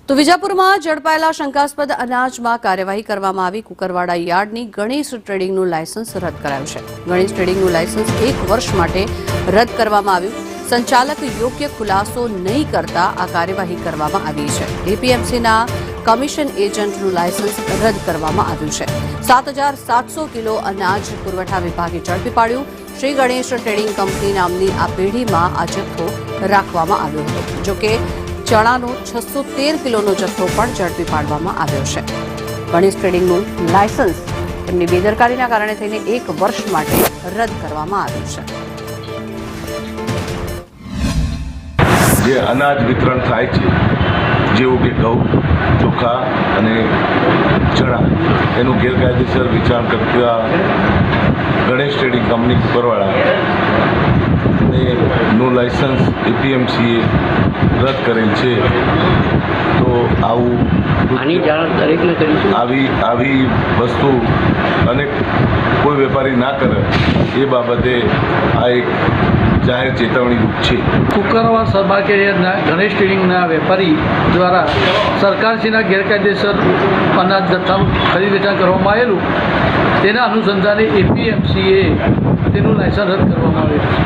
તો વિજાપુરમાં ઝડપાયેલા શંકાસ્પદ અનાજમાં કાર્યવાહી કરવામાં આવી। કુકરવાડા યાર્ડની ગણેશ ટ્રેડિંગનું લાયસન્સ રદ કરાયું છે। ગણેશ ટ્રેડિંગનું લાયસન્સ 1 વર્ષ માટે રદ કરવામાં આવ્યું। સંચાલક યોગ્ય ખુલાસો નહીં કરતા આ કાર્યવાહી કરવામાં આવી છે। એપીએમસીના કમિશન એજન્ટનું લાયસન્સ રદ કરવામાં આવ્યું છે। 7,700 કિલો અનાજ પુરવઠા વિભાગે ઝડપી પાડ્યું। શ્રી ગણેશ ટ્રેડિંગ કંપની નામની આ પેઢીમાં આ જથ્થો રાખવામાં આવ્યો હતો। જોકે ચણાનો 613 કિલોનો જથ્થો પણ ઝડપી પાડવામાં આવ્યો છે। ગણેશ ટ્રેડિંગનું લાયસન્સ તેમની બેદરકારીના કારણે થઈને 1 વર્ષ માટે રદ કરવામાં આવ્યું છે। જે અનાજ વિતરણ થાય છે, જેવું કે ઘઉં, ચોખા અને ચણા, એનું ગેરકાયદેસર વેચાણ કરતા ગણેશ ટ્રેડિંગ કંપની કુકરવાડાનું લાયસન્સ એપીએમસીએ રદ કરેલ છે। તો આવું આની જાણ દરેકને કરીશું। આવી વસ્તુ અનેક કોઈ વેપારી ના કરે એ બાબતે આ એક જાહેર ચેતવણી રૂપ છે। કુકરવાડા સબમાર્કેટના ગણેશ ટ્રેડિંગના વેપારી દ્વારા સરકારશ્રીના ગેરકાયદેસર અનાજ જથ્થાનું ખરીદ વેચાણ કરવામાં આવેલું, તેના અનુસંધાને એપીએમસીએ તેનું લાયસન્સ રદ કરવામાં આવેલું છે।